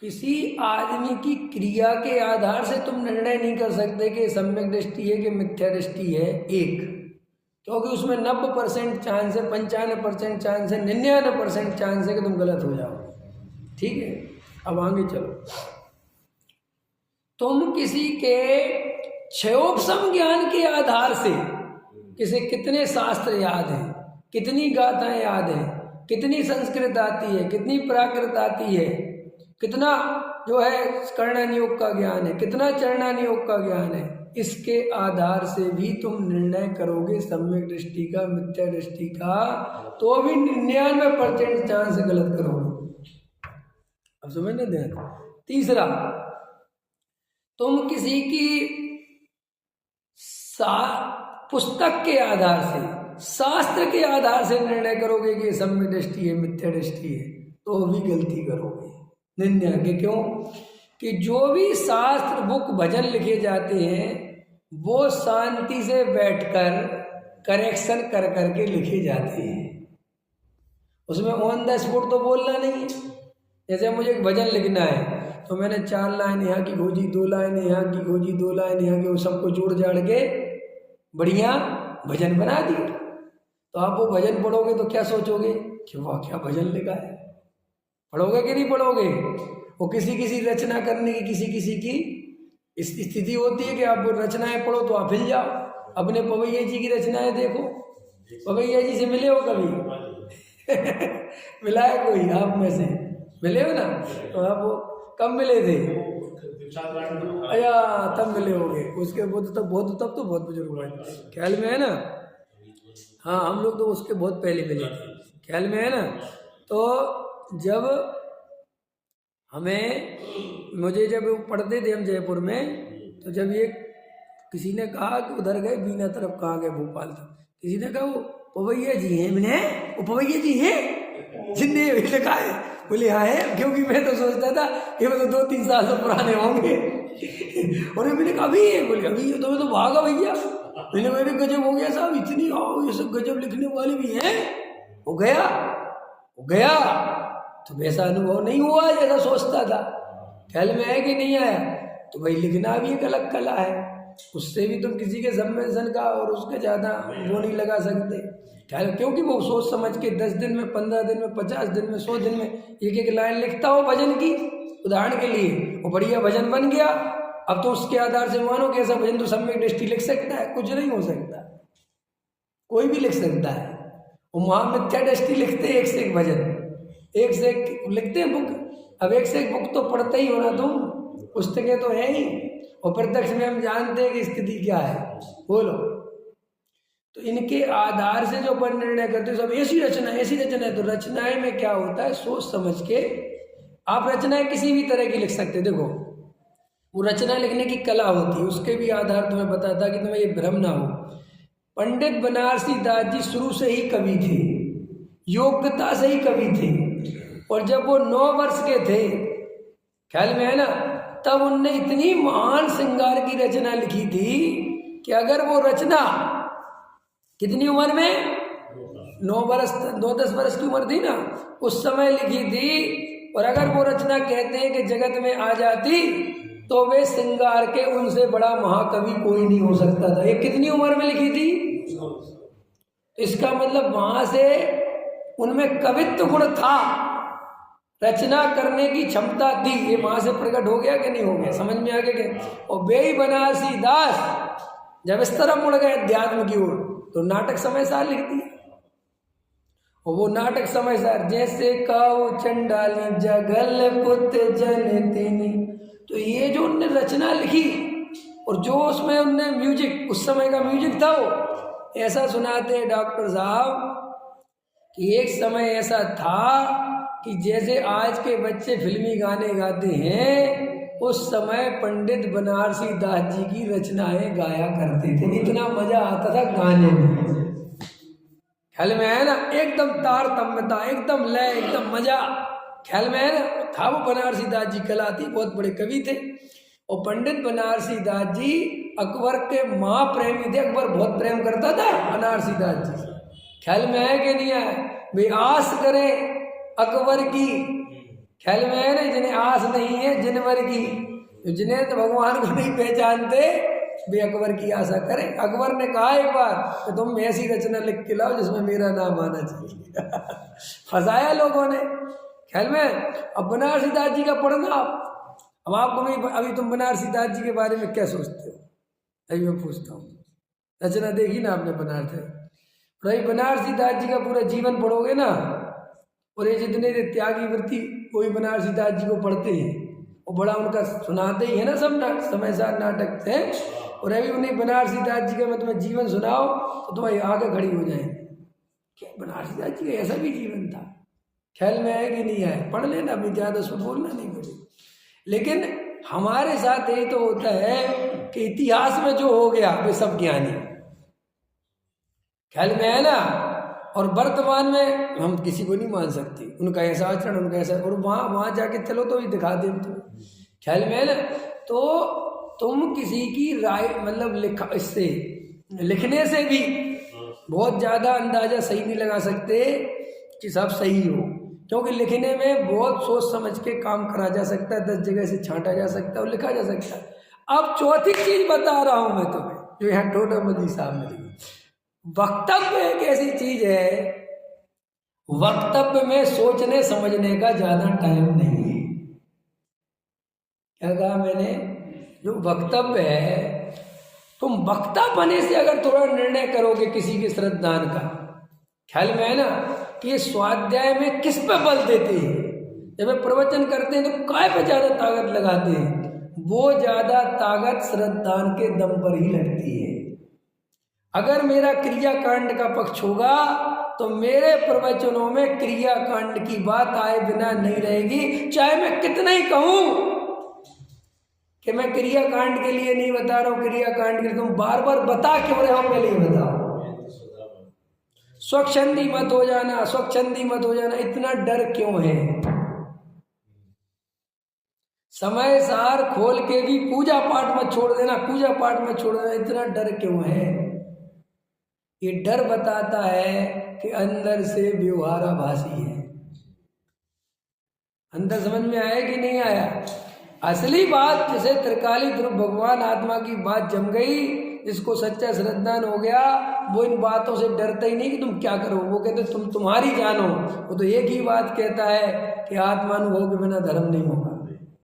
किसी आदमी की क्रिया के आधार से तुम निर्णय नहीं कर सकते कि सम्यक दृष्टि है कि मिथ्या दृष्टि है एक, क्योंकि उसमें 90% चांस है, 95% चांस है, 99% चांस है कि तुम गलत हो जाओ। ठीक है, अब आगे चलो। तुम किसी के क्षयोपम ज्ञान के आधार से, किसे कितने शास्त्र याद हैं, कितनी गाथाएं याद हैं, कितनी संस्कृत आती है, कितनी प्राकृत आती है, कितना जो है कर्णानियोग का ज्ञान है, कितना चरणानियोग का ज्ञान है, इसके आधार से भी तुम निर्णय करोगे सम्यक दृष्टि का मिथ्या दृष्टि का, तो भी 99% चांस गलत करोगे। अब समझने दें। तीसरा, तुम किसी की पुस्तक के आधार से, शास्त्र के आधार से निर्णय करोगे कि सम्यक दृष्टि है मिथ्या दृष्टि है, तो भी गलती करोगे। 99 क्यों? कि जो भी शास्त्र बुक भजन लिखे जाते हैं वो शांति से बैठकर करेक्शन कर करके लिखे जाते हैं, उसमें ऑन द स्पॉट तो बोलना नहीं है। जैसे मुझे एक भजन लिखना है तो मैंने 4 लाइन यहाँ की खोजी, 2 लाइन यहाँ की खोजी, 2 लाइन यहाँ की, वो सबको जोड़ जाड़ के बढ़िया भजन बना दिया। तो आप वो भजन पढ़ोगे तो क्या सोचोगे कि वाह क्या भजन लिखा है, पढ़ोगे कि नहीं पढ़ोगे? वो किसी किसी रचना करने की किसी किसी की इस स्थिति होती है कि आप वो रचनाएं पढ़ो तो आप हिल जाओ। अपने पवैया जी की रचनाएं देखो, पवैया जी से मिले हो कभी? मिला है कोई आप में से? मिले हो ना? तो आप कब मिले थे? अया तब मिले होंगे, उसके बहुत तब बहुत बुजुर्ग हुए, ख्याल में है ना? हाँ, हम लोग तो उसके बहुत पहले मिले थे, ख्याल में है ना? तो जब मुझे जब पढ़ते थे हम जयपुर में, तो जब ये किसी ने कहा कि उधर गए बीना तरफ, कहाँ गए? भोपाल तक। किसी ने कहा वो पवैया जी हैं, मैंने वो पवैया जी हैं जिनने लिखा है? बोले हाँ है, क्योंकि मैं तो सोचता था कि वो तो 2-3 साल से पुराने होंगे। और मैंने कहा अभी है? बोले अभी है। तो भागा भैया, मैंने मेरे गजब हो गया साहब, इतनी ये सब गजब लिखने वाले भी हैं। हो गया तो वैसा अनुभव नहीं हुआ जैसा सोचता था। ख्याल में है कि नहीं आया? तो भाई लिखना भी एक अलग कला है, उससे भी तुम किसी के सम्मेलन का और उसके ज़्यादा वो नहीं लगा सकते। ख्याल, क्योंकि वो सोच समझ के 10 दिन में, 15 दिन में, 50 दिन में, 100 दिन में एक लाइन लिखता हो भजन की, उदाहरण के लिए, वो बढ़िया भजन बन गया। अब तो उसके आधार से मानो कि ऐसा भजन तो सम्यक दृष्टि लिख सकता है? कुछ नहीं हो सकता, कोई भी लिख सकता है। वो महामिथ्या दृष्टि लिखते एक से एक भजन, एक से एक लिखते हैं बुक। अब एक से एक बुक तो पढ़ते ही हो ना तुम, पुस्तकें तो है ही, और प्रत्यक्ष में हम जानते हैं कि स्थिति क्या है। बोलो, तो इनके आधार से जो अपन निर्णय करते हैं सब ऐसी रचना है। तो रचनाएं में क्या होता है, सोच समझ के आप रचनाएं किसी भी तरह की लिख सकते। देखो, वो रचना लिखने की कला होती है, उसके भी आधार तुम्हें बताता कि तुम्हें ये भ्रम ना हो। पंडित बनारसी दास जी शुरू से ही कवि थे, योग्यता से ही कवि थे, और जब वो 9 वर्ष के थे, ख्याल में है ना, तब उनने इतनी महान श्रृंगार की रचना लिखी थी कि अगर वो रचना कितनी उम्र में, 9-10 वर्ष की उम्र थी ना, उस समय लिखी थी, और अगर वो रचना कहते हैं कि जगत में आ जाती तो वे श्रृंगार के उनसे बड़ा महाकवि कोई नहीं हो सकता था। ये कितनी उम्र में लिखी थी? इसका मतलब वहां से उनमें कवित्व गुण था, रचना करने की क्षमता थी, ये वहां से प्रकट हो गया कि नहीं हो गया? समझ में आ गया क्या? और बेई बनारसी दास जब इस तरह मुड़ गए अध्यात्म की ओर, तो नाटक समयसार लिख दिया। और वो नाटक समयसार, जैसे काऊ चंडाली जगल पुत जन तेनी, तो ये जो उनने रचना लिखी और जो उसमें उनने म्यूजिक, उस समय का म्यूजिक था, वो ऐसा सुनाते हैं डॉक्टर साहब कि एक समय ऐसा था कि जैसे आज के बच्चे फिल्मी गाने गाते हैं, उस समय पंडित बनारसी दास जी की रचनाएं गाया करते थे। इतना मजा आता था गाने में, ख्याल में है ना? एकदम तारतम्यता, एकदम लय, एकदम मजा, ख्याल में है ना? था वो बनारसी दास जी कला थी, बहुत बड़े कवि थे। और पंडित बनारसी दास जी अकबर के महाप्रेमी थे, अकबर बहुत प्रेम करता था बनारसी दास जी से। ख्याल में है कि नहीं है? वे आस करें अकबर की ख्याल में है ना, जिन्हें आस नहीं है जिनवर की, जिन्हें तो भगवान को नहीं पहचानते वे अकबर की आशा करें। अकबर ने कहा एक बार कि तुम ऐसी रचना लिख के लाओ जिसमें मेरा नाम आना चाहिए। फंसाया लोगों ने। ख्याल में। अब बनारसी दास जी का पढ़ना आप, अब आपको मैं अभी तुम बनारसी दास जी के बारे में क्या सोचते हो, अभी मैं पूछता हूँ। रचना देखी ना आपने बनारसी, भाई बनारसी दास जी का पूरा जीवन पढ़ोगे ना, और ये जितने त्यागी वृत्ति कोई बनारसी दास जी को पढ़ते हैं वो बड़ा उनका सुनाते ही है ना, सब समय सार नाटक से। और अभी उन्हें बनारसी दास जी का मैं तुम्हें जीवन सुनाओ तो तुम्हारी आगे खड़ी हो जाए, क्या बनारसी दास जी का ऐसा भी जीवन था। ख्याल में आए कि नहीं आए, पढ़ लेना, अभी ज़्यादा उसमें बोलना नहीं पड़े। लेकिन हमारे साथ यही तो होता है कि इतिहास में जो हो गया वे सब ज्ञानी, ख्याल में है ना, और वर्तमान में हम किसी को नहीं मान सकते, उनका ऐसा आचरण, उनका ऐसा, और वहाँ जाके चलो तो ही दिखा दे तुम। ख्याल में है ना। तो तुम किसी की राय मतलब इससे लिखने से भी बहुत ज़्यादा अंदाजा सही नहीं लगा सकते कि सब सही हो, क्योंकि लिखने में बहुत सोच समझ के काम करा जा सकता है, 10 जगह से छांटा जा सकता है और लिखा जा सकता है। अब चौथी चीज बता रहा हूं मैं तुम्हें, जो यहाँ टोटामली साहब ने लिखी। वक्तव्य एक ऐसी चीज है, वक्तव्य में सोचने समझने का ज्यादा टाइम नहीं है। क्या कहा मैंने? जो वक्तव्य है, तुम वक्ता बने से अगर थोड़ा निर्णय करोगे किसी के श्रद्धान का, ख्याल में है ना, कि ये स्वाध्याय में किस पे बल देते हैं, जब वे प्रवचन करते हैं तो काय पे ज्यादा ताकत लगाते हैं, वो ज्यादा ताकत श्रद्धान के दम पर ही लगती है। अगर मेरा क्रियाकांड का पक्ष होगा तो मेरे प्रवचनों में क्रियाकांड की बात आए बिना नहीं रहेगी, चाहे मैं कितना ही कहूं कि मैं क्रियाकांड के लिए नहीं बता रहा हूं, क्रियाकांड के लिए तुम बार बार बता क्यों रहे हो, पहले ही बताओ। स्वच्छंदी मत हो जाना, स्वच्छंदी मत हो जाना, इतना डर क्यों है? समय सार खोल के भी पूजा पाठ मत छोड़ देना, पूजा पाठ मत छोड़ देना, इतना डर क्यों है? ये डर बताता है कि अंदर से व्यवहाराभासी है। अंदर समझ में आया कि नहीं आया? असली बात जैसे त्रिकाली ध्रुव भगवान आत्मा की बात जम गई, जिसको सच्चा श्रद्धान हो गया, वो इन बातों से डरता ही नहीं कि तुम क्या करो, वो कहते तुम तुम्हारी जानो। वो तो एक ही बात कहता है कि आत्मानुभव के बिना धर्म नहीं होगा।